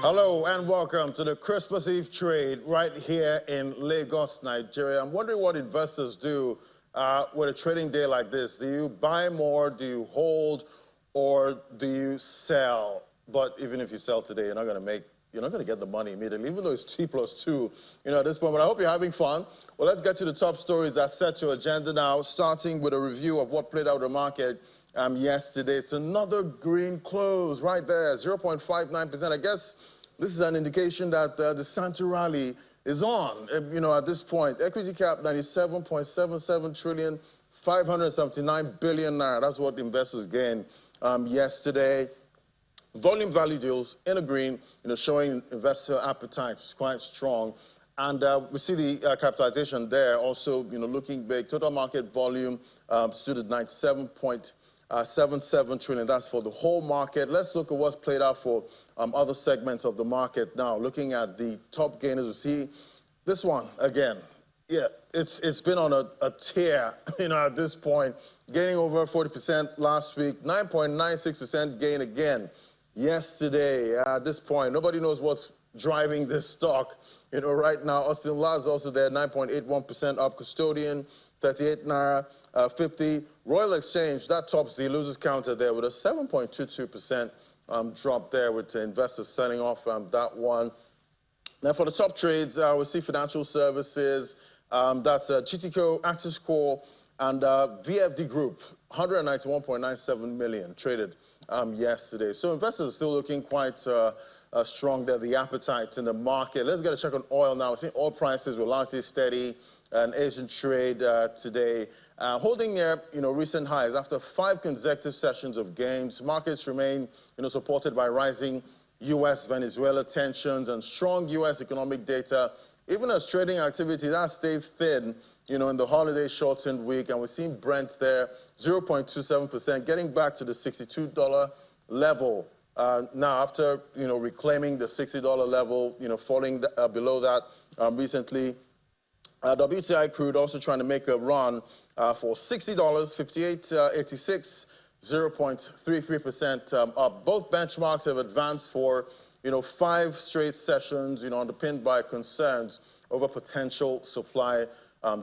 Hello and welcome to the Christmas Eve trade right here in Lagos, Nigeria. I'm wondering what investors do with a trading day like this. Do you buy more, do you hold, or do you sell? But even if you sell today, you're not going to get the money immediately, even though it's T+2, at this point. But I hope you're having fun. Well, let's get to the top stories that set your agenda now, starting with a review of what played out in the market yesterday. It's another green close right there, 0.59%. I guess this is an indication that the Santa rally is on. At this point, equity cap 97.77 trillion, 579 billion naira. That's what investors gained yesterday. Volume value deals in a green, showing investor appetite is quite strong. And we see the capitalization there also, looking big. Total market volume stood at 97.77 trillion. That's for the whole market. Let's look at what's played out for other segments of the market now. Looking at the top gainers, we see this one again. Yeah, it's been on a tear, at this point, gaining over 40% last week, 9.96% gain again yesterday. At this point, nobody knows what's driving this stock. Right now, Austin Laz also there, 9.81% up. Custodian, 38 naira 50. Royal Exchange, that tops the losers counter there with a 7.22% drop there, with investors selling off that one. Now for the top trades, we see financial services. That's GTCO, Axis Core, and VFD Group, 191.97 million traded yesterday. So investors are still looking quite strong there, the appetite in the market. Let's get a check on oil now. We're seeing oil prices were largely steady. An Asian trade today, holding near recent highs after 5 consecutive sessions of gains. Markets remain supported by rising U.S.-Venezuela tensions and strong U.S. economic data, even as trading activity that stayed thin in the holiday shortened week. And we're seeing Brent there 0.27%, getting back to the $62 level now after reclaiming the $60 level, falling below that recently. WTI crude also trying to make a run for $60, 58.86, 0.33% up. Both benchmarks have advanced for 5 straight sessions, underpinned by concerns over potential supply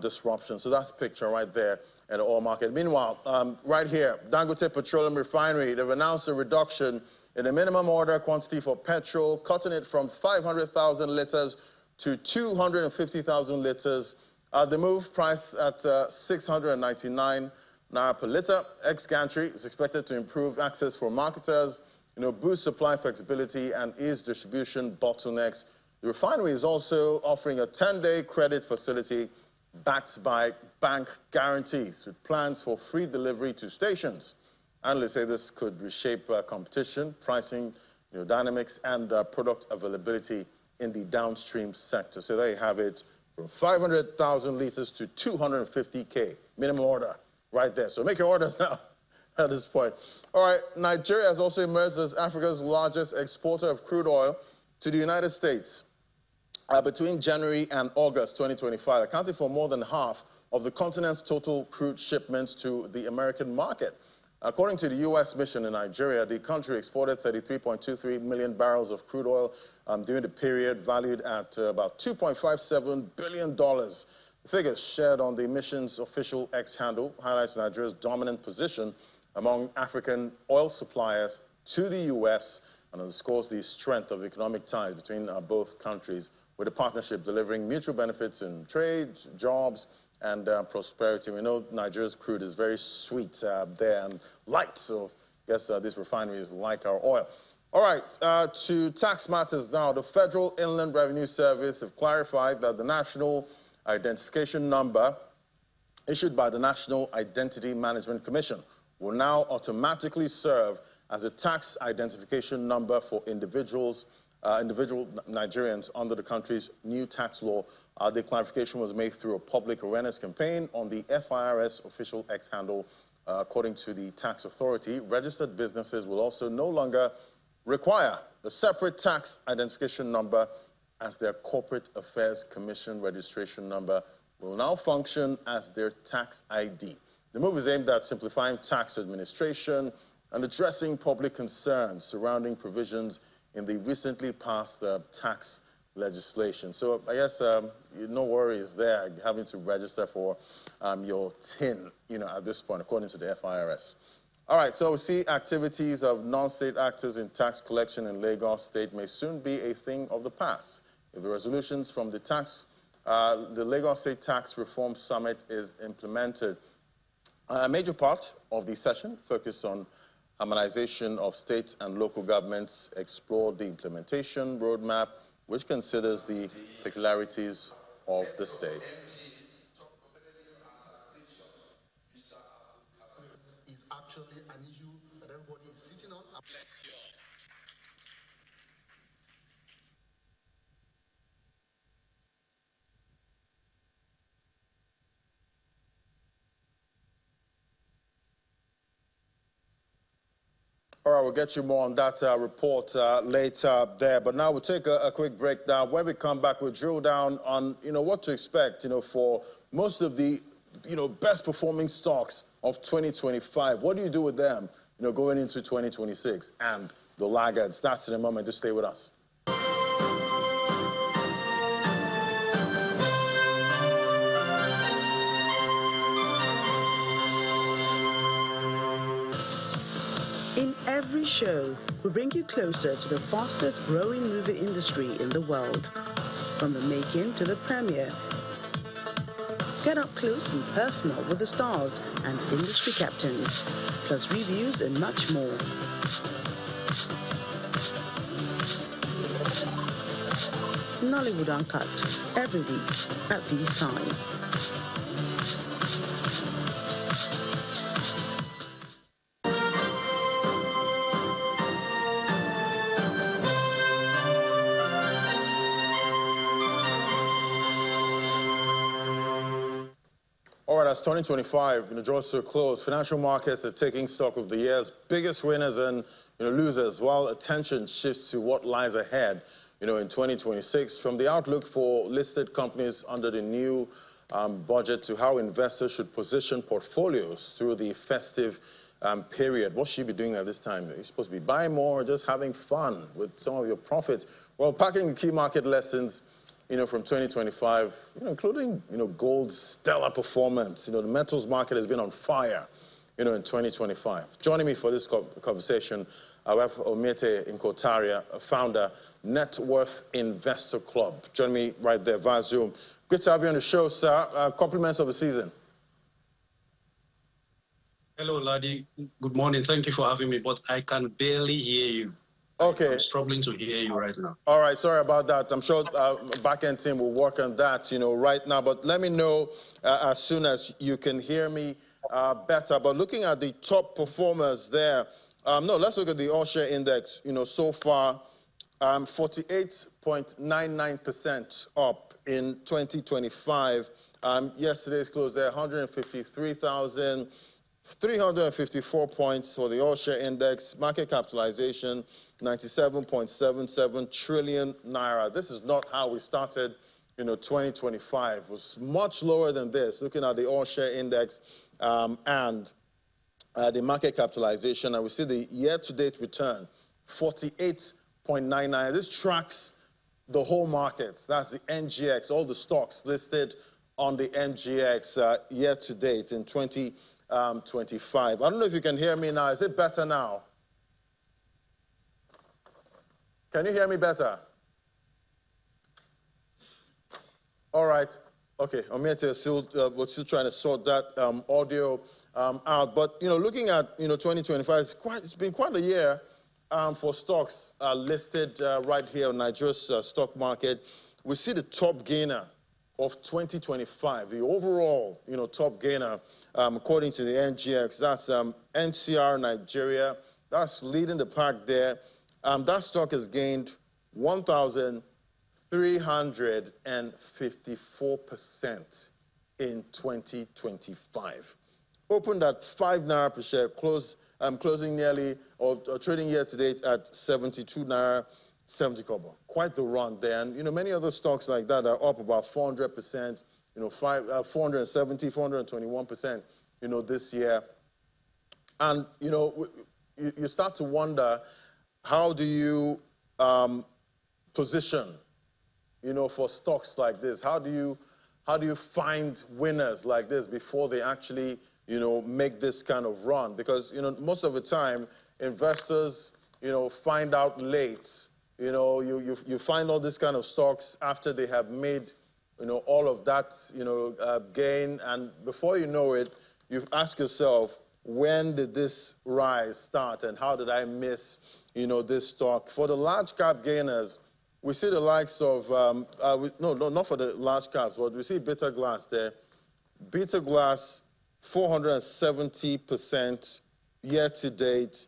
disruption. So that's the picture right there in the oil market. Meanwhile, right here, Dangote Petroleum Refinery, they've announced a reduction in the minimum order quantity for petrol, cutting it from 500,000 liters to 250,000 liters. The move priced at 699 naira per liter. Ex-gantry is expected to improve access for marketers, boost supply flexibility and ease distribution bottlenecks. The refinery is also offering a 10-day credit facility backed by bank guarantees with plans for free delivery to stations. Analysts say this could reshape competition, pricing, dynamics, and product availability in the downstream sector. So there you have it, from 500,000 liters to 250K minimum order right there. So make your orders now at this point. All right, Nigeria has also emerged as Africa's largest exporter of crude oil to the United States. Between January and August 2025, accounting for more than half of the continent's total crude shipments to the American market. According to the U.S. mission in Nigeria, the country exported 33.23 million barrels of crude oil during the period, valued at about $2.57 billion. The figures shared on the mission's official X handle highlights Nigeria's dominant position among African oil suppliers to the U.S. and underscores the strength of economic ties between both countries, with the partnership delivering mutual benefits in trade, jobs, and prosperity. We know Nigeria's crude is very sweet there and light, so I guess these refineries like our oil. All right, to tax matters now. The Federal Inland Revenue Service have clarified that the National Identification Number issued by the National Identity Management Commission will now automatically serve as a tax identification number for individual Nigerians under the country's new tax law. The clarification was made through a public awareness campaign on the FIRS official X handle. According to the tax authority, registered businesses will also no longer require a separate tax identification number, as their Corporate Affairs Commission registration number will now function as their tax ID. The move is aimed at simplifying tax administration and addressing public concerns surrounding provisions in the recently passed tax legislation. So I guess no worries there having to register for your TIN, at this point, according to the FIRS. All right, so we see activities of non-state actors in tax collection in Lagos State may soon be a thing of the past. If the resolutions from the Lagos State Tax Reform Summit is implemented. A major part of the session focused on harmonization of state and local governments, explored the implementation roadmap, which considers the peculiarities of the state. Is actually an issue that everybody is sitting on. All right, we'll get you more on that report later there. But now we'll take a quick break now. When we come back, we'll drill down on, what to expect, for most of the, best performing stocks of 2025. What do you do with them, going into 2026? And the laggards. That's in a moment. Just stay with us. In every show, we bring you closer to the fastest growing movie industry in the world. From the making to the premiere. Get up close and personal with the stars and industry captains, plus reviews and much more. Nollywood Uncut, every week at these times. All right, as 2025 draws to a close, financial markets are taking stock of the year's biggest winners and losers, while attention shifts to what lies ahead in 2026, from the outlook for listed companies under the new budget to how investors should position portfolios through the festive period. What should you be doing at this time? You're supposed to be buying more or just having fun with some of your profits? Well, packing the key market lessons from 2025, including, gold's stellar performance. The metals market has been on fire, in 2025. Joining me for this conversation, I have Omiete Nkotaria, founder, Net Worth Investor Club. Join me right there via Zoom. Good to have you on the show, sir. Compliments of the season. Hello, Ladi. Good morning. Thank you for having me, but I can barely hear you. Okay. I'm struggling to hear you right now. All right, sorry about that. I'm sure back-end team will work on that, right now. But let me know as soon as you can hear me better. But looking at the top performers there, no, let's look at the all-share index. So far, 48.99% up in 2025. Yesterday's close there, 153,354 points for the all-share index. Market capitalization, 97.77 trillion naira. This is not how we started, 2025. It was much lower than this, looking at the all-share index and the market capitalization. And we see the year-to-date return, 48.99. This tracks the whole markets. That's the NGX, all the stocks listed on the NGX year-to-date in 2025. I don't know if you can hear me now. Is it better now? Can you hear me better? All right. Okay. Omiete we're still trying to sort that audio out. But looking at 2025, it's been quite a year for stocks listed right here on Nigeria's stock market. We see the top gainer of 2025, the overall top gainer according to the NGX. That's NCR Nigeria. That's leading the pack there. That stock has gained 1,354% in 2025. Opened at 5 naira per share, closing nearly, or trading year to date at 72 naira 70 kobo. Quite the run there. And many other stocks like that are up about 400%, 470, 421%, this year. And you start to wonder, how do you position, for stocks like this? How do you find winners like this before they actually, make this kind of run? Because, most of the time, investors, find out late. You find all this kind of stocks after they have made, all of that, gain, and before you know it, you ask yourself, when did this rise start, and how did I miss, this stock? For the large cap gainers, we see the likes of, no, not for the large caps, but we see Bitter Glass there. Bitter Glass, 470% year to date.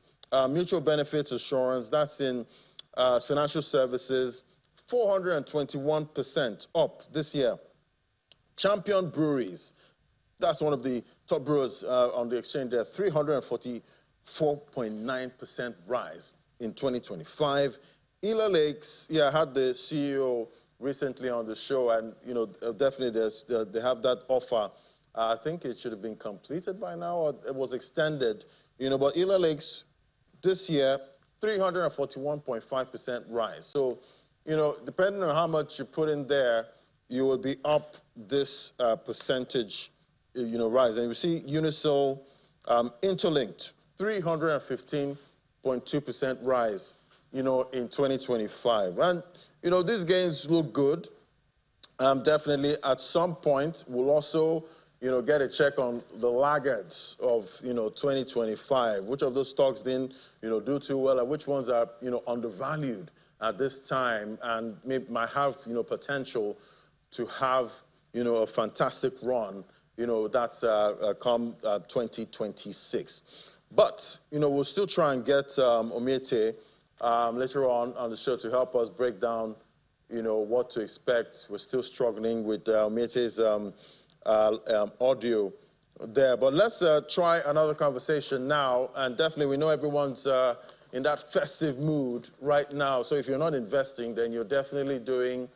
Mutual Benefits Assurance, that's in financial services, 421% up this year. Champion Breweries, that's one of the top brewers on the exchange there, 344.9% rise in 2025. Ela Lakes, I had the CEO recently on the show, and definitely they have that offer. I think it should have been completed by now, or it was extended. But Ela Lakes this year, 341.5% rise. So, depending on how much you put in there, you will be up this percentage, rise. And you see Unisol Interlinked, 315.2% rise, in 2025. And, these gains look good. Definitely at some point, we'll also, get a check on the laggards of, 2025. Which of those stocks didn't, do too well, and which ones are, undervalued at this time and might have, potential to have, a fantastic run, that's come 2026. But, we'll still try and get Omiete later on the show to help us break down, what to expect. We're still struggling with Omiete's audio there. But let's try another conversation now. And definitely, we know everyone's in that festive mood right now. So if you're not investing, then you're definitely doing,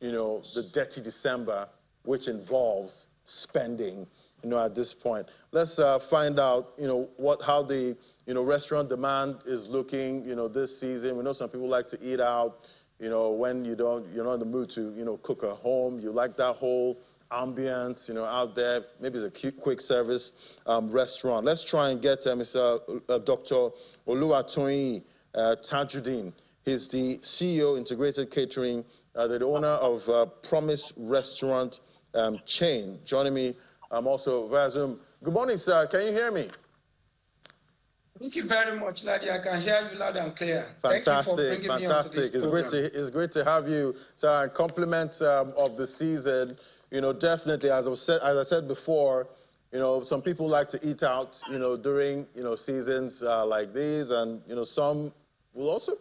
the dirty December, which involves spending, at this point. Let's find out, how the, restaurant demand is looking, this season. We know some people like to eat out, when you're not in the mood to, cook at home. You like that whole ambience, out there. Maybe it's a cute, quick service restaurant. Let's try and get Mr. Dr. Oluwatoyin Tajuddin. He's the CEO, Integrated Catering, the owner of Promise Restaurant chain. Joining me also via Zoom. Good morning, sir. Can you hear me? Thank you very much, Ladi. I can hear you loud and clear. Fantastic, thank you for bringing me onto this program. It's great to have you, sir. Compliment of the season. Definitely, as I said before, some people like to eat out, during, seasons like these, and some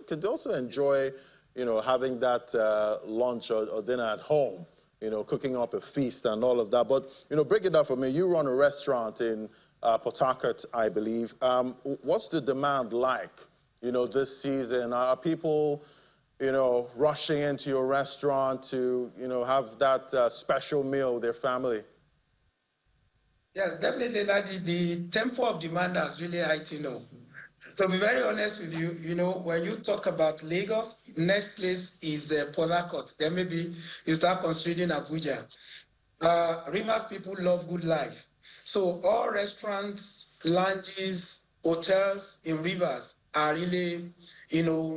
could also enjoy, having that lunch or dinner at home, cooking up a feast and all of that. But, break it down for me. You run a restaurant in Port Harcourt, I believe. What's the demand like, this season? Are people, rushing into your restaurant to, have that special meal with their family? Yes, definitely, Ladi. The tempo of demand has really heightened up. To be very honest with you, when you talk about Lagos, next place is Port Harcourt. Then maybe you start considering Abuja. Rivers people love good life. So all restaurants, lounges, hotels in Rivers are really,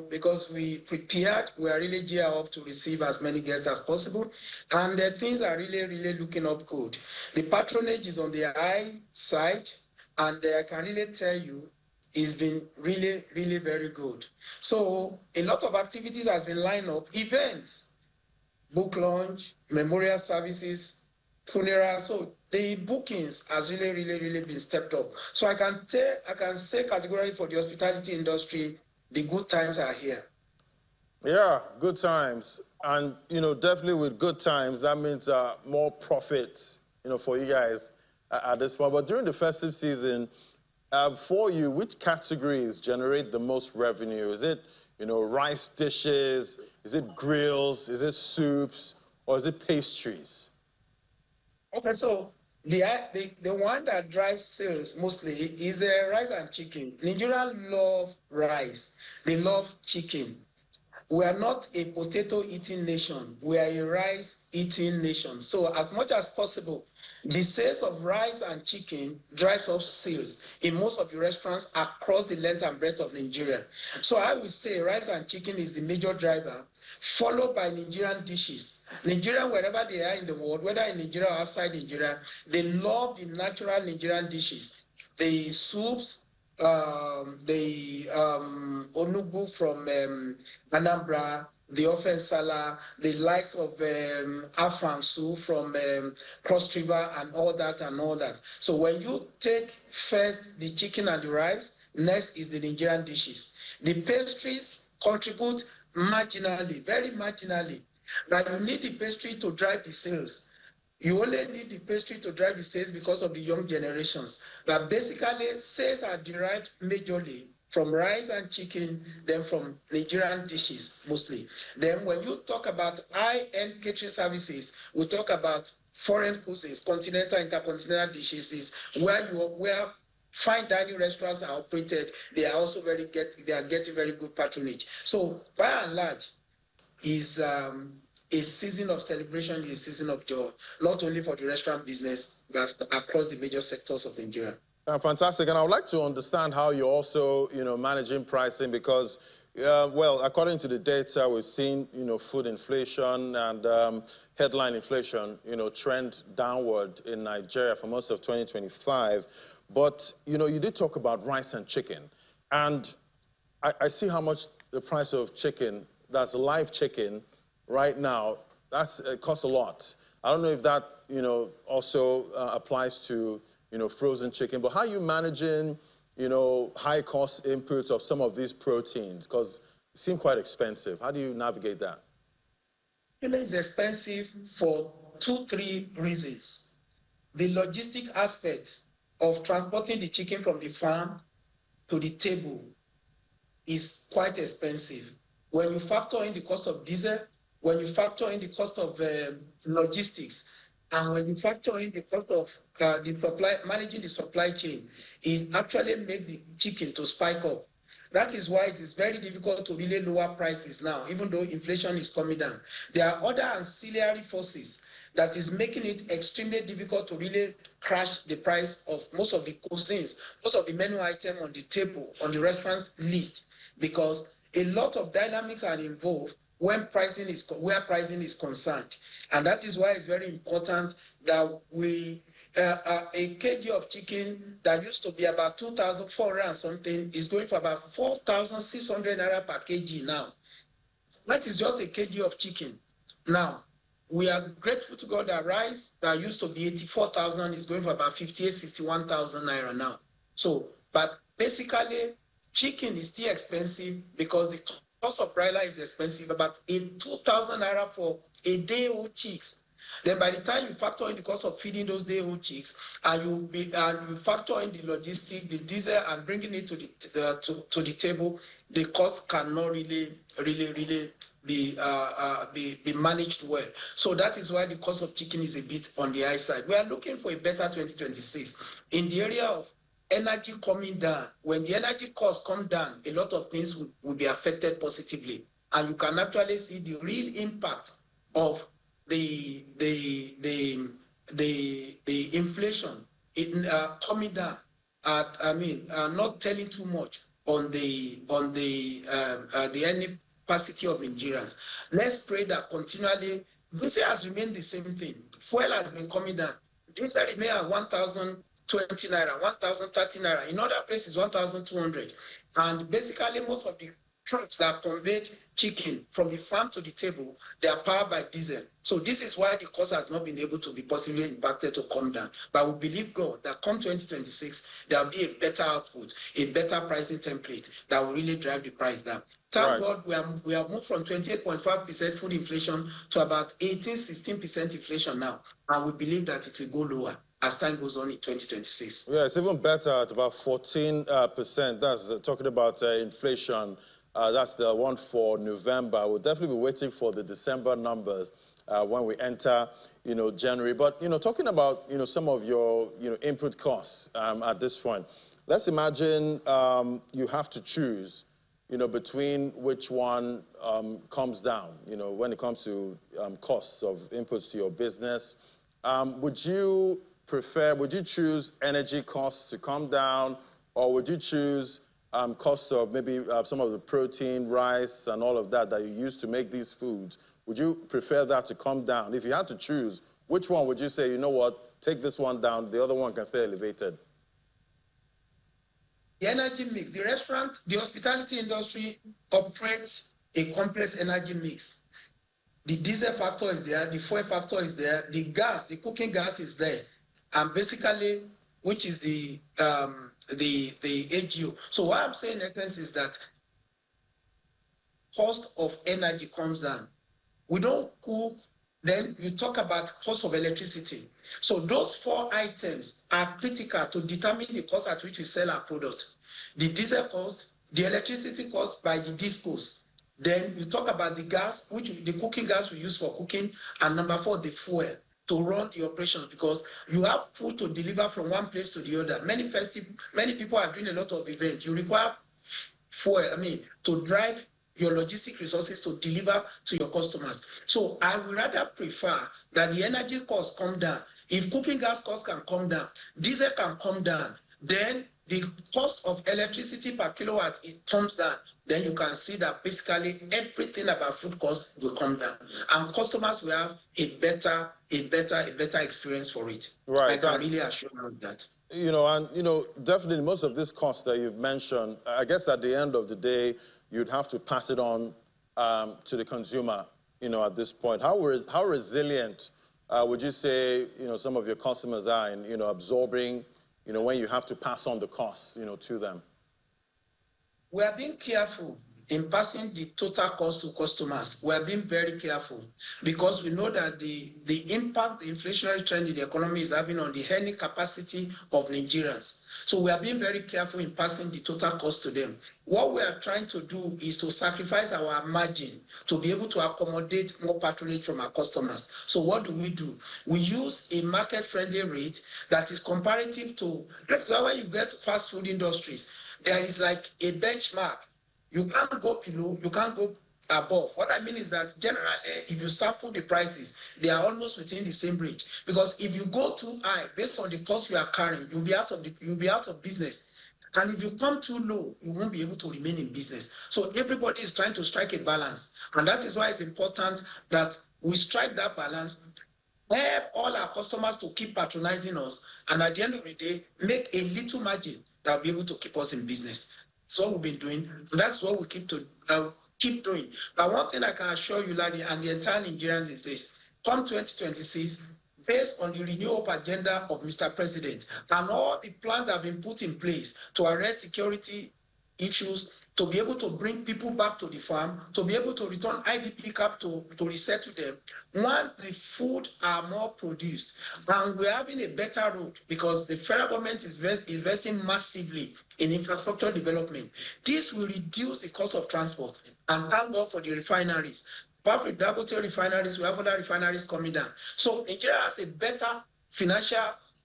because we prepared, we are really geared up to receive as many guests as possible. And things are really, really looking up good. The patronage is on the high side, and I can really tell you, it's been really, really very good. So a lot of activities has been lined up, events, book launch, memorial services, funerals. So the bookings has really, really, really been stepped up. So I can say categorically for the hospitality industry, the good times are here. Yeah, good times. And, definitely with good times, that means more profits, for you guys at this point. But during the festive season, for you, which categories generate the most revenue? Is it, rice dishes? Is it grills? Is it soups? Or is it pastries? Okay, so the one that drives sales mostly is rice and chicken. Nigerians love rice. They love chicken. we are not a potato-eating nation. We are a rice-eating nation. So as much as possible, the sales of rice and chicken drives up sales in most of the restaurants across the length and breadth of Nigeria. So I would say rice and chicken is the major driver, followed by Nigerian dishes. Nigerian, wherever they are in the world, whether in Nigeria or outside Nigeria, they love the natural Nigerian dishes. The soups, the onugbu from Anambra, the ofensala, the likes of afansu from Cross River and all that. So when you take first the chicken and the rice, next is the Nigerian dishes. The pastries contribute marginally, very marginally. Now you need the pastry to drive the sales. You only need the pastry to drive the sales because of the young generations. But basically, sales are derived majorly from rice and chicken, then from Nigerian dishes mostly. Then when you talk about high-end catering services, we talk about foreign cuisines, continental, intercontinental dishes, where fine dining restaurants are operated. They are also getting very good patronage. So by and large, is a season of celebration, a season of joy, not only for the restaurant business, but across the major sectors of Nigeria. Fantastic, and I would like to understand how you're also, managing pricing because, well, according to the data, we've seen, food inflation and headline inflation, trend downward in Nigeria for most of 2025. But, you did talk about rice and chicken, and I see how much the price of chicken, that's live chicken, right now, it costs a lot. I don't know if that, also applies to, frozen chicken, but how are you managing, high cost inputs of some of these proteins? Because they seem quite expensive. How do you navigate that? It's expensive for 2-3 reasons. The logistic aspect of transporting the chicken from the farm to the table is quite expensive. When you factor in the cost of diesel, when you factor in the cost of logistics, and when you factor in the cost of managing the supply chain, it actually makes the chicken to spike up. That is why it is very difficult to really lower prices now, even though inflation is coming down. There are other ancillary forces that is making it extremely difficult to really crash the price of most of the cuisines, most of the menu items on the table, on the restaurant's list, because a lot of dynamics are involved where pricing is concerned. And that is why it's very important that a kg of chicken that used to be about 2,400 and something is going for about 4,600 naira per kg now. That is just a kg of chicken. Now, we are grateful to God that rice that used to be 84,000 is going for about 58, 61,000 naira now. So, but basically, chicken is still expensive because the cost of broiler is expensive, about 2,000 naira for a day-old chicks. Then by the time you factor in the cost of feeding those day-old chicks, and you factor in the logistics, the diesel, and bringing it to the table, the cost cannot really be managed well. So that is why the cost of chicken is a bit on the high side. We are looking for a better 2026 in the area of energy coming down. When the energy costs come down, a lot of things will be affected positively, and you can actually see the real impact of the inflation coming down. Not telling too much on the earning capacity of Nigerians. Let's pray that continually this has remained the same thing. Fuel has been coming down. This remain at 1,020 naira, 1,030 naira. In other places, 1,200. And basically, most of the trucks that conveyed chicken from the farm to the table, they are powered by diesel. So this is why the cost has not been able to be possibly impacted to come down. But we believe God that come 2026, there will be a better output, a better pricing template that will really drive the price down. Thank God we have moved from 28.5% food inflation to about 16% inflation now. And we believe that it will go lower as time goes on in 2026. Yeah, it's even better at about 14%. That's talking about inflation. That's the one for November. We'll definitely be waiting for the December numbers when we enter, January. But, talking about, some of your, input costs at this point, let's imagine you have to choose between which one comes down, when it comes to costs of inputs to your business. Would you choose energy costs to come down, or would you choose cost of maybe some of the protein, rice, and all of that you use to make these foods? Would you prefer that to come down? If you had to choose, which one would you say, you know what, take this one down, the other one can stay elevated? The energy mix, the hospitality industry operates a complex energy mix. The diesel factor is there, the fuel factor is there, the gas, the cooking gas is there, and basically, which is the AGO. So what I'm saying in essence is that cost of energy comes down. We don't cook, then you talk about cost of electricity. So those 4 items are critical to determine the cost at which we sell our product. The diesel cost, the electricity cost by the discos. Then you talk about the gas, the cooking gas we use for cooking, and number 4, the fuel to run the operation, because you have food to deliver from one place to the other. Many people are doing a lot of events. You require fuel, to drive your logistic resources to deliver to your customers. So I would rather prefer that the energy costs come down. If cooking gas costs can come down, diesel can come down, then the cost of electricity per kilowatt, it comes down. Then you can see that basically everything about food costs will come down, and customers will have a better experience for it. Right. I can really assure you of that. Definitely most of these costs that you've mentioned, I guess at the end of the day, you'd have to pass it on to the consumer, at this point. How resilient would you say, some of your customers are in, absorbing, when you have to pass on the costs, to them? We are being careful in passing the total cost to customers. We are being very careful because we know that the impact the inflationary trend in the economy is having on the earning capacity of Nigerians. So we are being very careful in passing the total cost to them. What we are trying to do is to sacrifice our margin to be able to accommodate more patronage from our customers. So what do? We use a market-friendly rate that is comparative to, that's why when you get to fast food industries, there is like a benchmark. You can't go below, you can't go above. What I mean is that generally, if you sample the prices, they are almost within the same range. Because if you go too high, based on the cost you are carrying, you'll be out of business. And if you come too low, you won't be able to remain in business. So everybody is trying to strike a balance. And that is why it's important that we strike that balance, help all our customers to keep patronizing us, and at the end of the day, make a little margin that will be able to keep us in business. That's what we've been doing. That's what we keep doing. But one thing I can assure you, Ladi, and the entire Nigerians is this: come 2026, based on the renewal agenda of Mr. President and all the plans that have been put in place to arrest security issues, to be able to bring people back to the farm, to be able to return IDP cap to resettle them, once the food are more produced, and we're having a better road because the federal government is investing massively in infrastructure development. This will reduce the cost of transport, and thank God for the refineries. Apart from Dangote refineries, we have other refineries coming down. So Nigeria has a better financial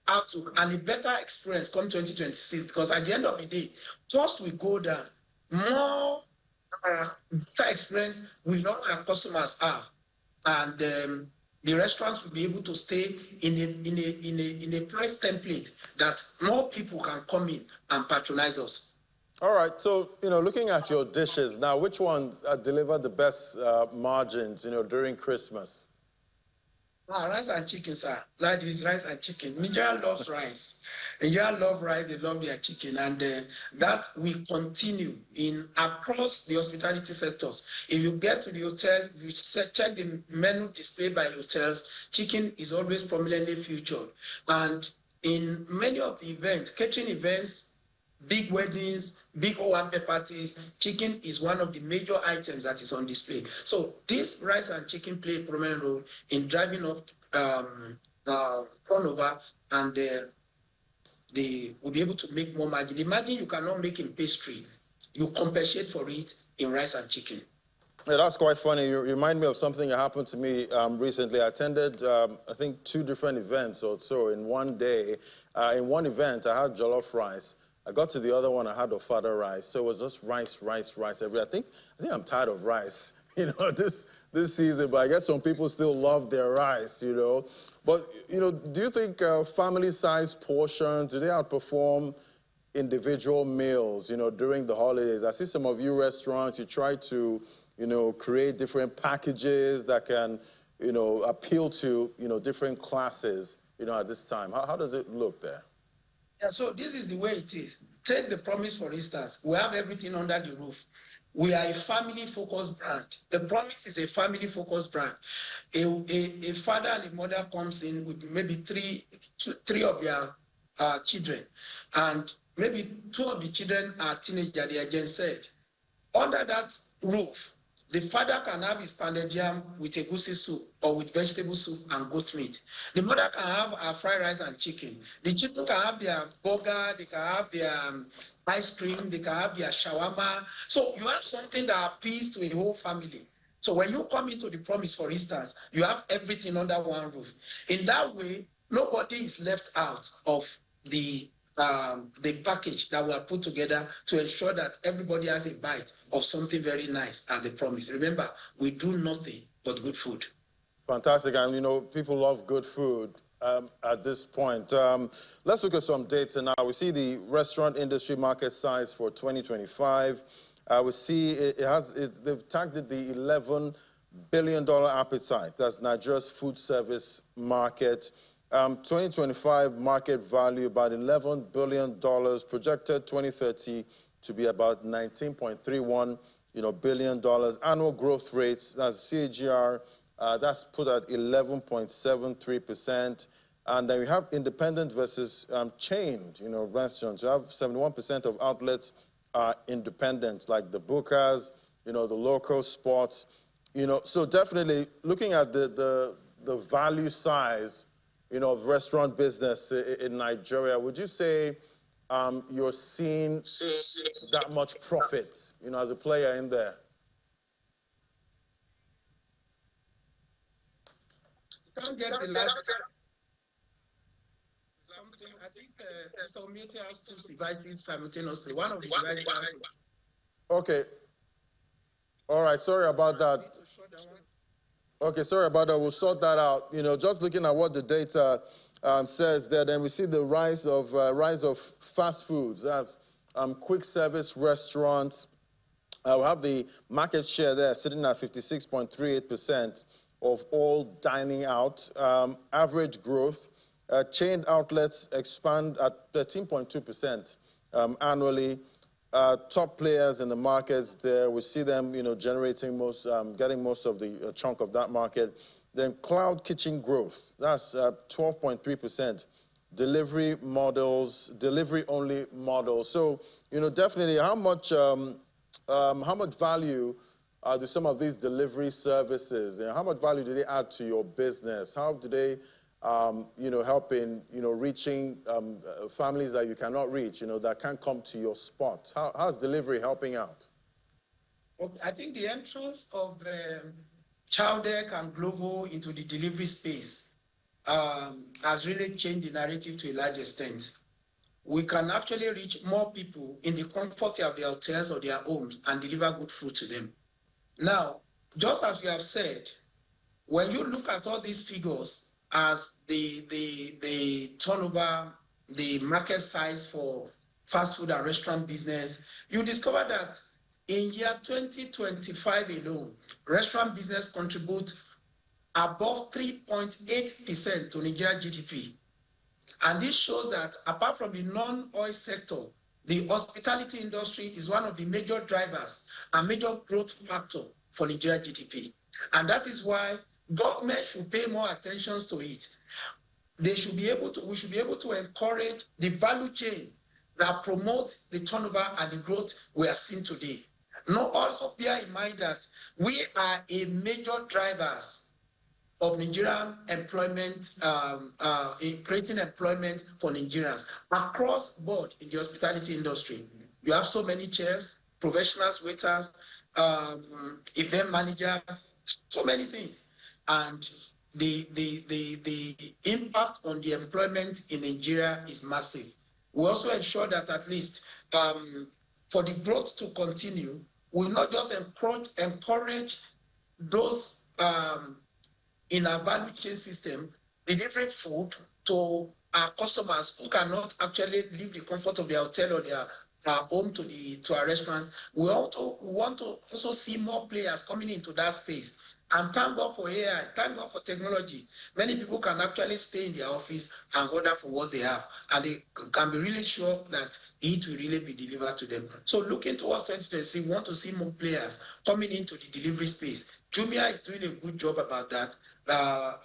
outlook and a better experience come 2026, because at the end of the day, cost will go down. More better experience will not our customers have, and the restaurants will be able to stay in a price template that more people can come in and patronize us. All right, so looking at your dishes now, which ones deliver the best margins during Christmas? Rice and chicken, sir. That is rice and chicken. Nigeria loves rice. Nigeria love rice, they love their chicken, and that will continue across the hospitality sectors. If you get to the hotel, you check the menu displayed by hotels, chicken is always prominently featured. And in many of the events, catering events, big weddings, big Owambe parties, chicken is one of the major items that is on display. So this rice and chicken play a prominent role in driving up turnover, and we'll be able to make more margin. The margin you cannot make in pastry, you compensate for it in rice and chicken. Yeah, that's quite funny. You remind me of something that happened to me recently. I attended, I think, 2 different events or so in one day. In one event, I had jollof rice. I got to the other one, I had the fada rice. So it was just rice, rice, rice every. I think I'm tired of rice, this season. But I guess some people still love their rice, But do you think family-sized portions, do they outperform individual meals, during the holidays? I see some of you restaurants, you try to, create different packages that can, appeal to, different classes, at this time. How does it look there? Yeah, so this is the way it is. Take the Promise, for instance. We have everything under the roof. We are a family-focused brand. The Promise is a family-focused brand. A father and a mother comes in with maybe three of their children, and maybe two of the children are teenagers, they are Gen Z. Under that roof, the father can have his pounded yam with a goosey soup or with vegetable soup and goat meat. The mother can have a fried rice and chicken. The children can have their burger, they can have their ice cream, they can have their shawarma. So you have something that appeals to a whole family. So when you come into the Promise, for instance, you have everything under one roof. In that way, nobody is left out of the package that we have put together to ensure that everybody has a bite of something very nice at the Promise. Remember, we do nothing but good food. Fantastic, and people love good food at this point. Let's look at some data now. We see the restaurant industry market size for 2025. We see they've tagged it the $11 billion appetite. That's Nigeria's food service market. 2025 market value about $11 billion, projected 2030 to be about $19.31 billion. Annual growth rates, that's CAGR, that's put at 11.73%. And then we have independent versus chained, restaurants. You have 71% of outlets are independent, like the Bookers, the local spots. So definitely looking at the value size, of restaurant business in Nigeria, would you say you're seeing that much profit, as a player in there? You can't get the license. Something, I think Mr. Omiete has two devices simultaneously. One of the devices has to... Okay. All right, sorry about that. Okay, sorry about that. We'll sort that out. Just looking at what the data says there, then we see the rise of fast foods. That's quick service restaurants. We have the market share there sitting at 56.38% of all dining out. Average growth. Chained outlets expand at 13.2% annually. Top players in the markets there, we see them, generating getting most of the chunk of that market. Then cloud kitchen growth, that's 12.3%. Delivery models, delivery-only models. So, definitely, how much value do some of these delivery services? How much value do they add to your business? How do they help in, reaching families that you cannot reach, that can't come to your spot? How's delivery helping out? Well, I think the entrance of Chowdeck and Glovo into the delivery space has really changed the narrative to a large extent. We can actually reach more people in the comfort of their hotels or their homes and deliver good food to them. Now, just as you have said, when you look at all these figures, as the turnover, the market size for fast food and restaurant business, you discover that in year 2025 alone, restaurant business contribute above 3.8% to Nigeria GDP. And this shows that apart from the non-oil sector, the hospitality industry is one of the major drivers and major growth factor for Nigeria GDP. And that is why government should pay more attention to it. We should be able to encourage the value chain that promotes the turnover and the growth we are seeing today. Now, also bear in mind that we are a major drivers of Nigerian employment, in creating employment for Nigerians across board in the hospitality industry. You have so many chefs, professionals, waiters, event managers, so many things. And the impact on the employment in Nigeria is massive. We also ensure that at least for the growth to continue, we not just encourage those in our value chain system delivering food to our customers who cannot actually leave the comfort of their hotel or their home to our restaurants. We want to also see more players coming into that space. And thank God for AI, thank God for technology. Many people can actually stay in their office and order for what they have, and they can be really sure that it will really be delivered to them. So looking towards 2026, we want to see more players coming into the delivery space. Jumia is doing a good job about that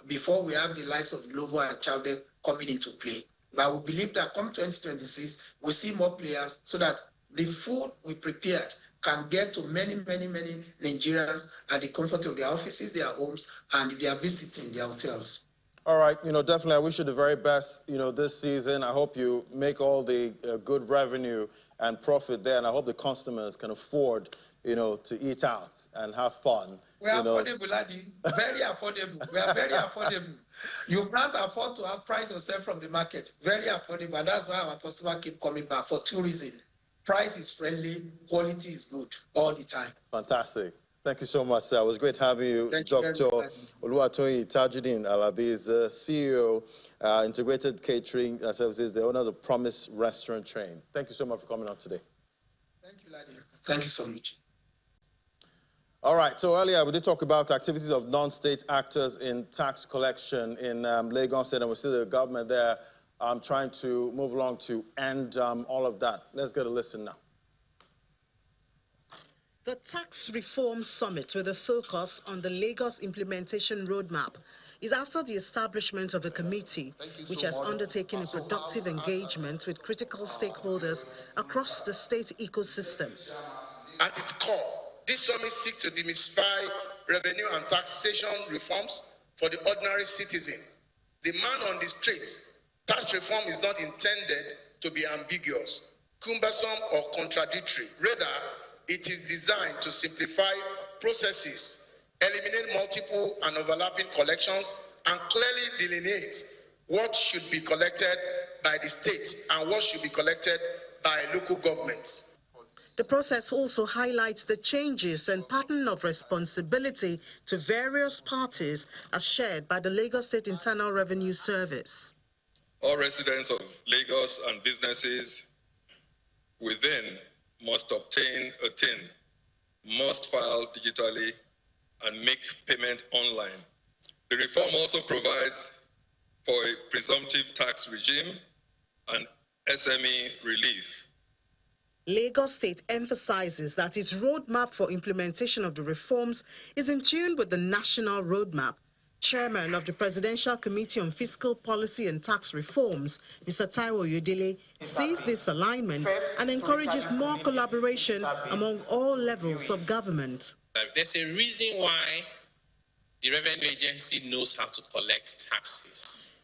before we have the likes of Glovo and Chowder coming into play. But we believe that come 2026, we'll see more players so that the food we prepared can get to many, many, many Nigerians at the comfort of their offices, their homes, and if they are visiting their hotels. All right, definitely I wish you the very best, this season. I hope you make all the good revenue and profit there, and I hope the customers can afford, to eat out and have fun. We are affordable, Adi. Very affordable. We are very affordable. You can't afford to outprice yourself from the market. Very affordable, and that's why our customers keep coming back for two reasons. Price is friendly, quality is good all the time. Fantastic. Thank you so much, sir. It was great having you. Thank Dr. You Oluwatoyin Tajuddin Alabi is the CEO, Integrated Catering Services, the owner of the Promise Restaurant Chain. Thank you so much for coming on today. Thank you, Ladi. Thank you so much. All right, so earlier we did talk about activities of non-state actors in tax collection in Lagos State, and we see the government there trying to move along to end all of that. Let's get a listen now. The Tax Reform Summit, with a focus on the Lagos Implementation Roadmap, is after the establishment of a committee which has undertaken a productive engagement with critical stakeholders across the state ecosystem. At its core, this summit seeks to demystify revenue and taxation reforms for the ordinary citizen. The man on the street, tax reform is not intended to be ambiguous, cumbersome, or contradictory. Rather, it is designed to simplify processes, eliminate multiple and overlapping collections, and clearly delineate what should be collected by the state and what should be collected by local governments. The process also highlights the changes and pattern of responsibility to various parties as shared by the Lagos State Internal Revenue Service. All residents of Lagos and businesses within must obtain a TIN, must file digitally, and make payment online. The reform also provides for a presumptive tax regime and SME relief. Lagos State emphasizes that its roadmap for implementation of the reforms is in tune with the national roadmap. Chairman of the Presidential Committee on Fiscal Policy and Tax Reforms, Mr. Taiwo Yodele, sees this alignment and encourages more collaboration among all levels of government. There's a reason why the revenue agency knows how to collect taxes.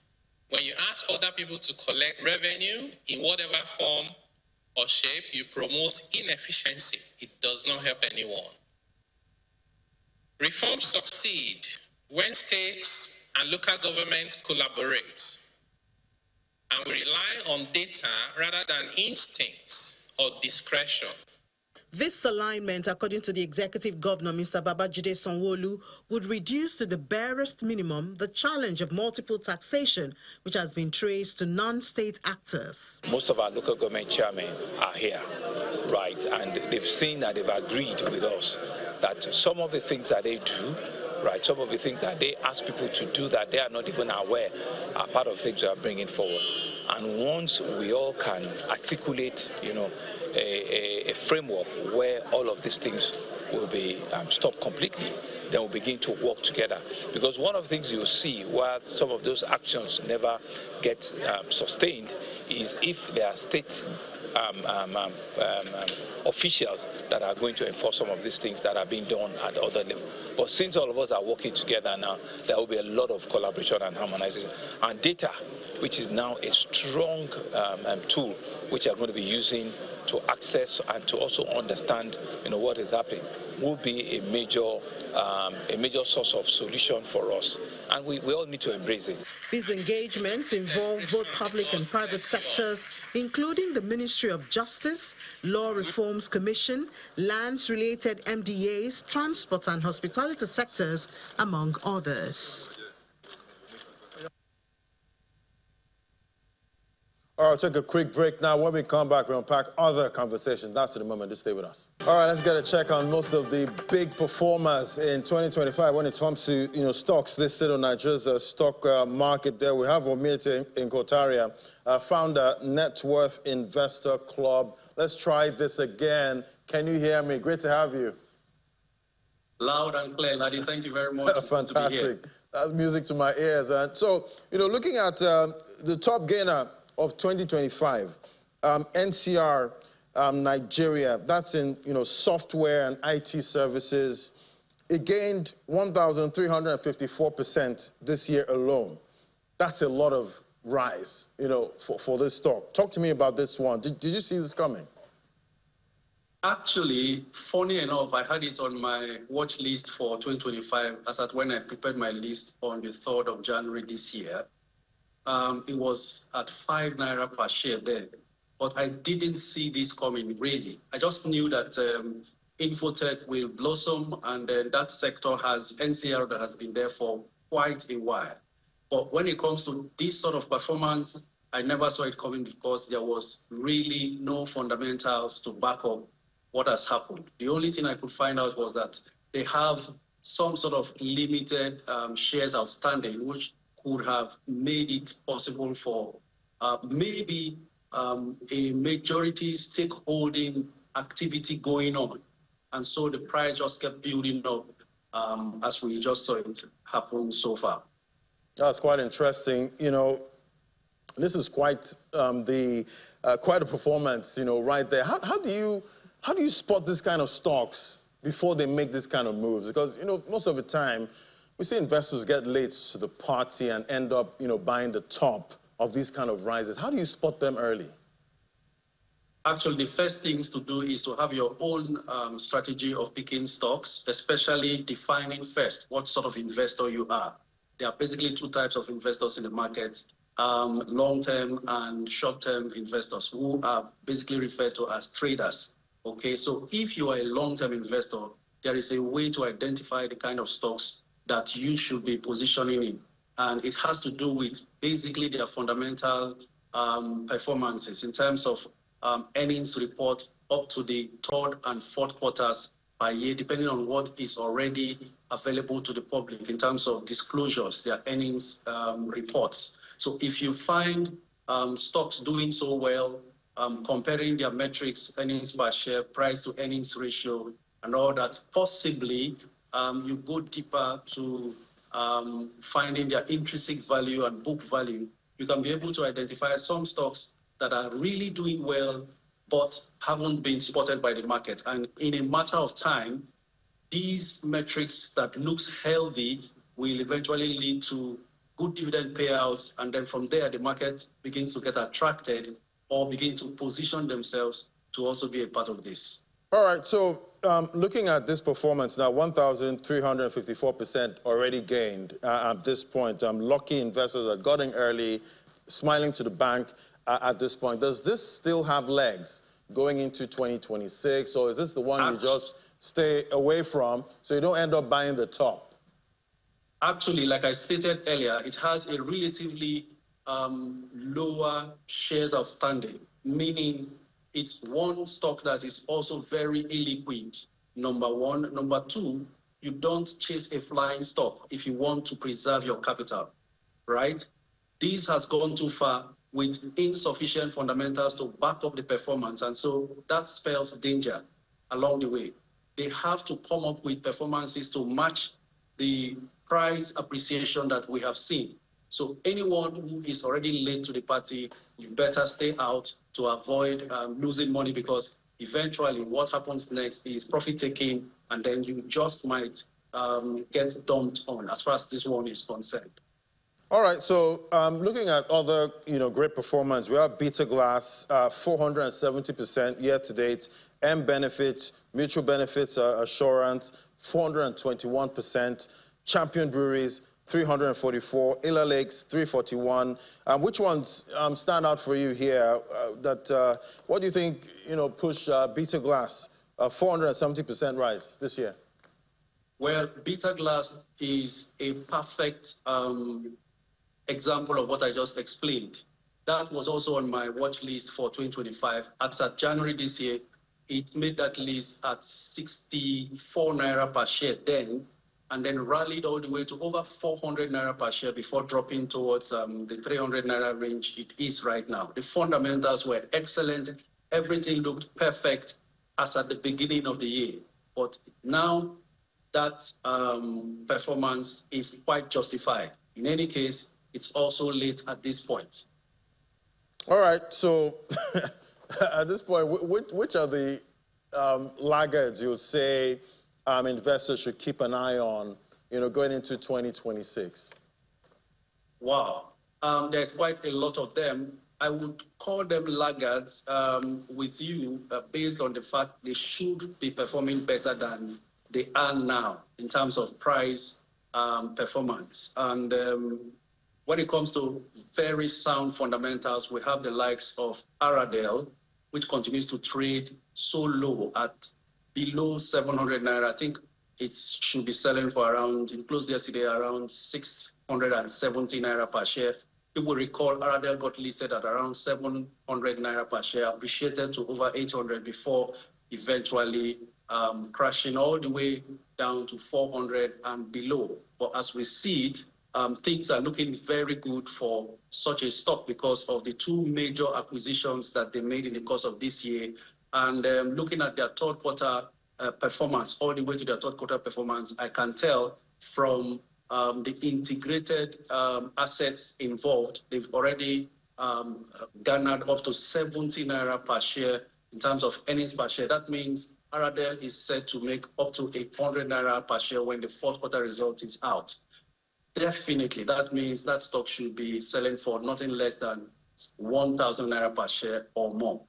When you ask other people to collect revenue in whatever form or shape, you promote inefficiency. It does not help anyone. Reforms succeed when states and local governments collaborate, and we rely on data rather than instincts or discretion. This alignment, according to the Executive Governor, Mr. Babajide Sanwo-Olu, would reduce to the barest minimum the challenge of multiple taxation, which has been traced to non-state actors. Most of our local government chairmen are here, right, and they've seen and they've agreed with us that some of the things that they do, right, some of the things that they ask people to do that they are not even aware are part of things we are bringing forward. And once we all can articulate, a framework where all of these things will be stopped completely, then we'll begin to work together. Because one of the things you'll see while some of those actions never get sustained is if there are state officials that are going to enforce some of these things that are being done at the other level. But since all of us are working together now, there will be a lot of collaboration and harmonization. And data, which is now a strong tool which are going to be using to access and to also understand what is happening. will be a major source of solution for us, and we all need to embrace it. These engagements involve both public and private sectors, including the Ministry of Justice, Law Reforms Commission, lands-related MDAs, transport and hospitality sectors, among others. All right, take a quick break now. When we come back, we'll unpack other conversations. That's in the moment. Just stay with us. All right, let's get a check on most of the big performers in 2025 when it comes to, stocks listed on Nigeria's stock market. There we have Omete in Kotaria, founder, Net Worth Investor Club. Let's try this again. Can you hear me? Great to have you. Loud and clear, Ladi. Thank you very much. Fantastic. That's music to my ears. And so, looking at the top gainer of 2025, NCR Nigeria, that's in software and IT services. It gained 1,354% this year alone. That's a lot of rise, for this stock. Talk to me about this one. Did you see this coming? Actually, funny enough, I had it on my watch list for 2025 as at when I prepared my list on the 3rd of January this year. It was at 5 naira per share then, but I didn't see this coming really. I just knew that Infotech will blossom, and that sector has NCR that has been there for quite a while. But when it comes to this sort of performance, I never saw it coming because there was really no fundamentals to back up what has happened. The only thing I could find out was that they have some sort of limited shares outstanding, which could have made it possible for maybe a majority stakeholding activity going on. And so the price just kept building up as we just saw it happen so far. That's quite interesting. This is quite quite a performance, right there. How do you spot this kind of stocks before they make this kind of moves? Because, most of the time, we see investors get late to the party and end up, buying the top of these kind of rises. How do you spot them early? Actually, the first things to do is to have your own strategy of picking stocks, especially defining first what sort of investor you are. There are basically two types of investors in the market, long-term and short-term investors, who are basically referred to as traders. Okay, so if you are a long-term investor, there is a way to identify the kind of stocks that you should be positioning in. And it has to do with basically their fundamental performances in terms of earnings report up to the 3rd and 4th quarters per year, depending on what is already available to the public in terms of disclosures, their earnings reports. So if you find stocks doing so well, comparing their metrics, earnings per share, price to earnings ratio, and all that, possibly you go deeper to finding their intrinsic value and book value. You can be able to identify some stocks that are really doing well, but haven't been spotted by the market. And in a matter of time, these metrics that looks healthy will eventually lead to good dividend payouts. And then from there, the market begins to get attracted or begin to position themselves to also be a part of this. All right, so looking at this performance now, 1,354% already gained at this point. Lucky investors that got in early, smiling to the bank at this point. Does this still have legs going into 2026, or is this the one you just stay away from so you don't end up buying the top? Actually, like I stated earlier, it has a relatively lower shares outstanding, meaning it's one stock that is also very illiquid, number one. Number two, you don't chase a flying stock if you want to preserve your capital, right? This has gone too far with insufficient fundamentals to back up the performance, and so that spells danger along the way. They have to come up with performances to match the price appreciation that we have seen. So anyone who is already late to the party, you better stay out to avoid losing money, because eventually what happens next is profit taking, and then you just might get dumped on as far as this one is concerned. All right, so looking at other, great performance, we have Beta Glass, 470% year to date, M Benefits, Mutual Benefits Assurance, 421%, Champion Breweries, 344, Illa Lakes, 341. Which ones stand out for you here? What do you think, push Beta Glass, 470% rise this year? Well, Beta Glass is a perfect example of what I just explained. That was also on my watch list for 2025. As at January this year, it made that list at 64 naira per share then, and then rallied all the way to over 400 naira per share before dropping towards the 300 naira range it is right now. The fundamentals were excellent. Everything looked perfect as at the beginning of the year. But now that performance is quite justified. In any case, it's also late at this point. All right, so at this point, which are the laggards you would say investors should keep an eye on, going into 2026? Wow, there's quite a lot of them. I would call them laggards with you based on the fact they should be performing better than they are now in terms of price performance. And when it comes to very sound fundamentals, we have the likes of Aradel, which continues to trade so low at below 700 naira. I think it should be selling for around, it closed yesterday around 670 naira per share. People recall Aradel got listed at around 700 naira per share, appreciated to over 800 before eventually crashing all the way down to 400 and below. But as we see it, things are looking very good for such a stock because of the two major acquisitions that they made in the course of this year. And looking at their third quarter performance, all the way to their third quarter performance, I can tell from the integrated assets involved, they've already garnered up to 70 naira per share in terms of earnings per share. That means Aradel is set to make up to 800 naira per share when the fourth quarter result is out. Definitely, that means that stock should be selling for nothing less than 1,000 naira per share or more.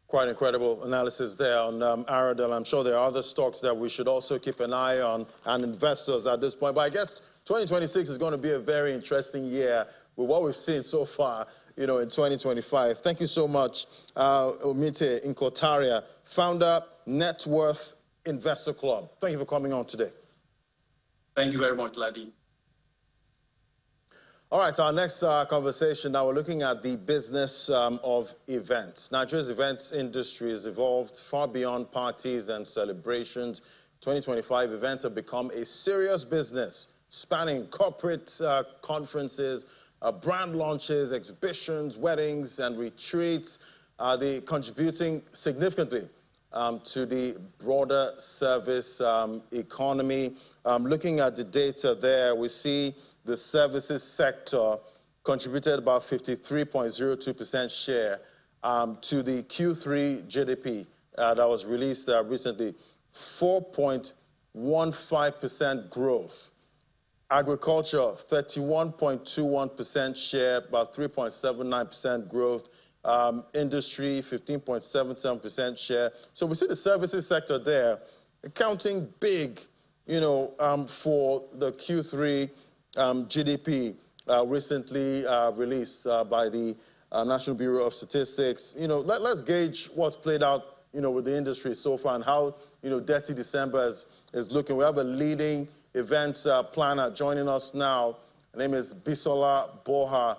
Quite incredible analysis there on Aradel. I'm sure there are other stocks that we should also keep an eye on and investors at this point. But I guess 2026 is going to be a very interesting year with what we've seen so far, in 2025. Thank you so much, Omite Nkotaria, founder, Net Worth Investor Club. Thank you for coming on today. Thank you very much, Ladi. All right, our next conversation now, we're looking at the business of events. Nigeria's events industry has evolved far beyond parties and celebrations. 2025 events have become a serious business, spanning corporate conferences, brand launches, exhibitions, weddings, and retreats. They're contributing significantly to the broader service economy. Looking at the data there, we see the services sector contributed about 53.02% share to the Q3 GDP that was released recently, 4.15% growth. Agriculture, 31.21% share, about 3.79% growth. Industry, 15.77% share. So we see the services sector there accounting big, for the Q3 GDP recently released by the National Bureau of Statistics. Let's gauge what's played out, with the industry so far and how, Dirty December is looking. We have a leading events planner joining us now. Her name is Bisola Boha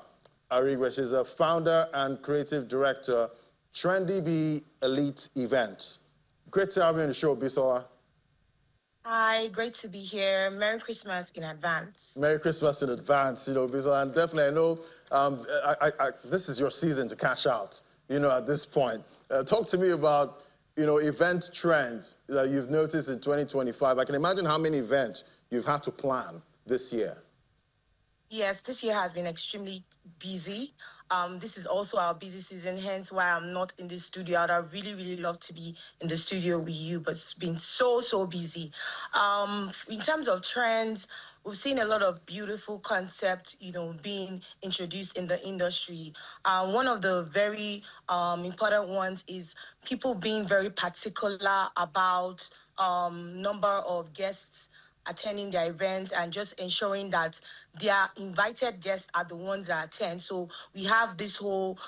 Arigwe. She's a founder and creative director, Trendy Bee Elite Events. Great to have you on the show, Bisola. Hi, great to be here. Merry Christmas in advance. Merry Christmas in advance, Bisola. And definitely, I know this is your season to cash out, at this point. Talk to me about, event trends that you've noticed in 2025. I can imagine how many events you've had to plan this year. Yes, this year has been extremely busy. This is also our busy season, hence why I'm not in the studio. I'd have really, really loved to be in the studio with you, but it's been so, so busy. In terms of trends, we've seen a lot of beautiful concepts, being introduced in the industry. One of the very important ones is people being very particular about number of guests attending their events and just ensuring that their invited guests are the ones that attend. So we have this whole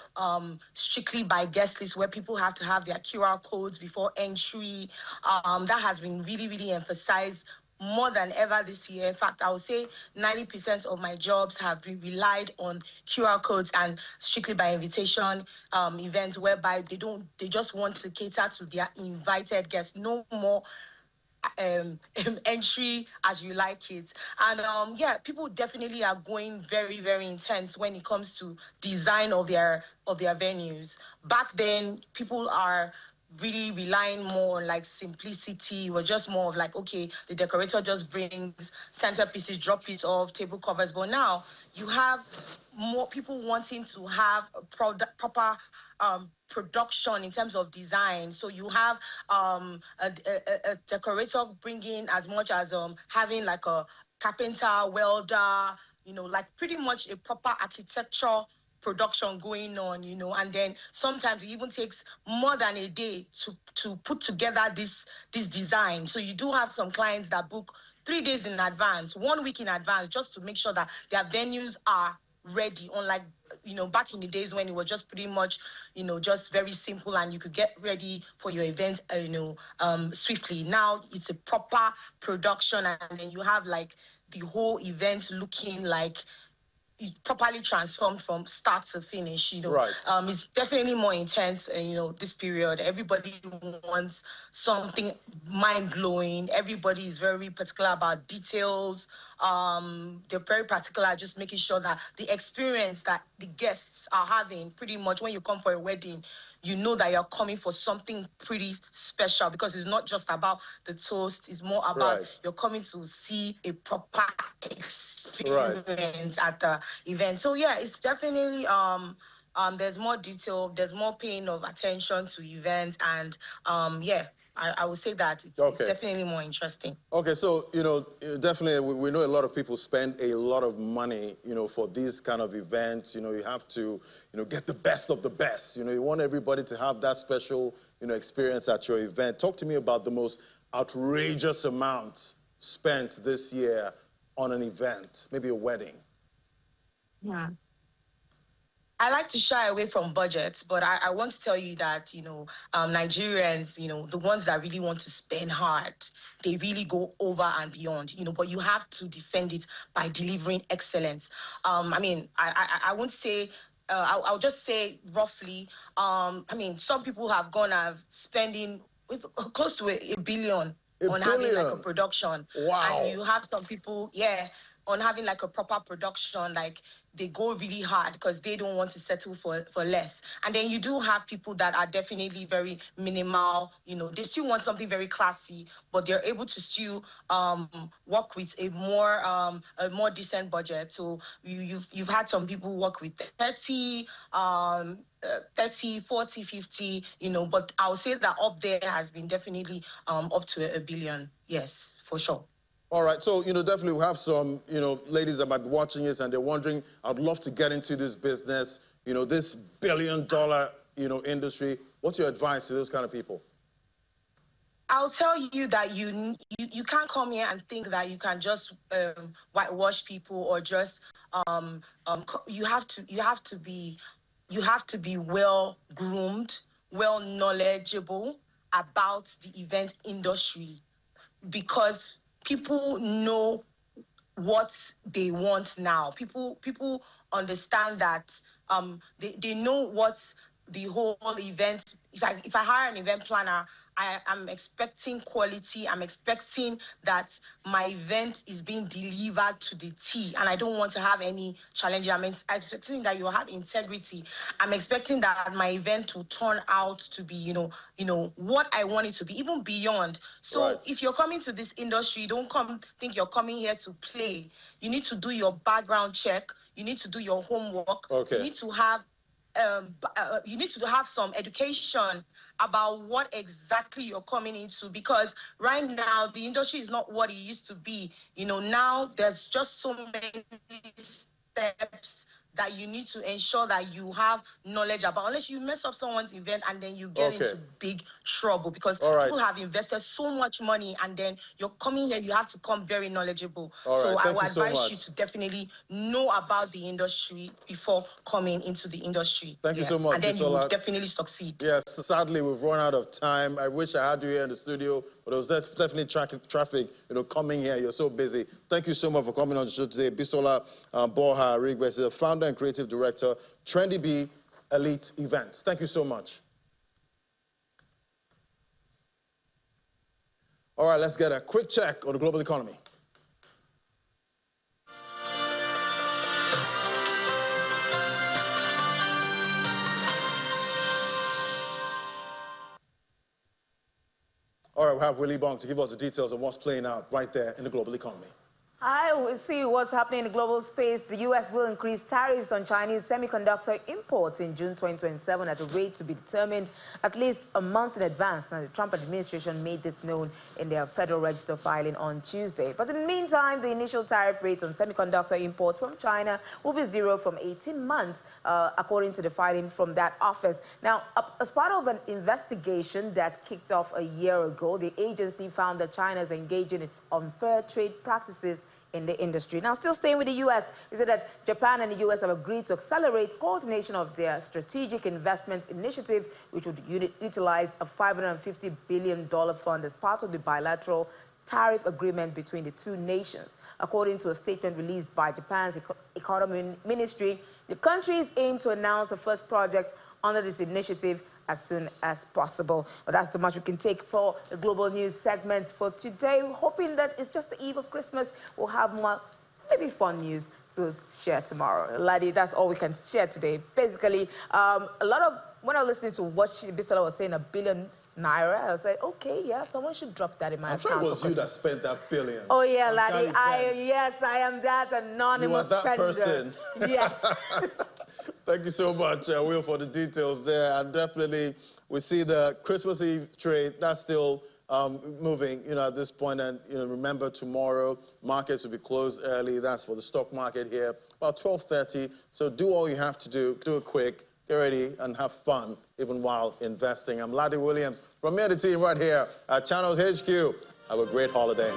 strictly by guest list where people have to have their QR codes before entry. That has been really, really emphasized more than ever this year. In fact, I would say 90% of my jobs have been relied on QR codes and strictly by invitation events whereby they just want to cater to their invited guests. No more entry as you like it. And people definitely are going very, very intense when it comes to design of their venues. Back then, people are really relying more on like simplicity, or just more of like, okay, the decorator just brings centerpieces, drop it off, table covers. But now you have more people wanting to have a proper production in terms of design. So you have a decorator bringing as much as having like a carpenter, welder, like pretty much a proper architecture production going on, and then sometimes it even takes more than a day to put together this design. So you do have some clients that book 3 days in advance, 1 week in advance, just to make sure that their venues are ready, unlike back in the days when it was just pretty much just very simple and you could get ready for your event swiftly. Now it's a proper production, and then you have like the whole event looking like properly transformed from start to finish. Right. It's definitely more intense. This period, everybody wants something mind-blowing. Everybody is very particular about details. They're very particular, just making sure that the experience that the guests are having, pretty much when you come for a wedding, you know that you're coming for something pretty special, because it's not just about the toast. It's more about you're coming to see a proper experience at the event. So yeah, it's definitely there's more detail, there's more paying of attention to events, and I would say that it's definitely more interesting. Okay, so, definitely we know a lot of people spend a lot of money, for these kind of events. You have to, get the best of the best. You want everybody to have that special, experience at your event. Talk to me about the most outrageous amount spent this year on an event, maybe a wedding. Yeah. I like to shy away from budgets, but I want to tell you that, Nigerians, the ones that really want to spend hard, they really go over and beyond, but you have to defend it by delivering excellence. I won't say, I'll just say roughly, some people have gone and spending close to a billion on having like a production. Wow. And you have some people, on having like a proper production, like they go really hard because they don't want to settle for less. And then you do have people that are definitely very minimal, they still want something very classy, but they're able to still work with a more decent budget. So you've had some people work with 30, 40, 50, but I'll say that up there has been definitely up to a billion. Yes, for sure. All right, so, definitely we have some, ladies that might be watching this and they're wondering, I'd love to get into this business, this billion-dollar, industry. What's your advice to those kind of people? I'll tell you that you can't come here and think that you can just whitewash people, or just you have to be well groomed, well knowledgeable about the event industry, because people know what they want now. People understand that they know what the whole event if I hire an event planner, I'm expecting quality. I'm expecting that my event is being delivered to the T, and I don't want to have any challenges. I'm expecting that you have integrity. I'm expecting that my event will turn out to be, you know, what I want it to be, even beyond. So if you're coming to this industry, don't think you're coming here to play. You need to do your background check. You need to do your homework. Okay. You need to have some education about what exactly you're coming into, because right now the industry is not what it used to be. You know, now there's just so many steps that you need to ensure that you have knowledge about, unless you mess up someone's event and then you get into big trouble, because people have invested so much money and then you're coming here, you have to come very knowledgeable. So I would advise you to definitely know about the industry before coming into the industry. Thank you so much, and then you will definitely succeed. Yes, sadly we've run out of time. I wish I had you here in the studio, but it was definitely traffic, coming here. You're so busy. Thank you so much for coming on the show today. Bisola Borja Rigbe is the founder and creative director, Trendy Bee Elite Events. Thank you so much. All right, let's get a quick check on the global economy. All right, we have Willie Bong to give us the details of what's playing out right there in the global economy. I will see what's happening in the global space. The U.S. will increase tariffs on Chinese semiconductor imports in June 2027 at a rate to be determined at least a month in advance. Now, the Trump administration made this known in their Federal Register filing on Tuesday. But in the meantime, the initial tariff rates on semiconductor imports from China will be zero from 18 months, according to the filing from that office. Now, as part of an investigation that kicked off a year ago, the agency found that China is engaging in unfair trade practices in the industry. Now, still staying with the U.S., is it that Japan and the U.S. have agreed to accelerate coordination of their strategic investments initiative, which would utilize a $550 billion fund as part of the bilateral tariff agreement between the two nations. According to a statement released by Japan's economy ministry, the countries aim to announce the first projects under this initiative as soon as possible. But that's the much we can take for the global news segment for today. We're hoping that it's just the eve of Christmas. We'll have more, maybe fun news to share tomorrow. Laddie, that's all we can share today. Basically, a lot of, when I was listening to what Bisola was saying, $1 billion Naira, I was like, okay, yeah, someone should drop that in my account. I'm sure it was you that spent that billion. Oh, yeah, Laddie. Yes, I am that anonymous spender. You are that person. Yes. Thank you so much, Will, for the details there. And definitely, we see the Christmas Eve trade, that's still moving, at this point. And, remember, tomorrow, markets will be closed early. That's for the stock market here, about 12:30. So do all you have to do it quick, get ready, and have fun, even while investing. I'm Laddie Williams from me and the team right here at Channels HQ. Have a great holiday.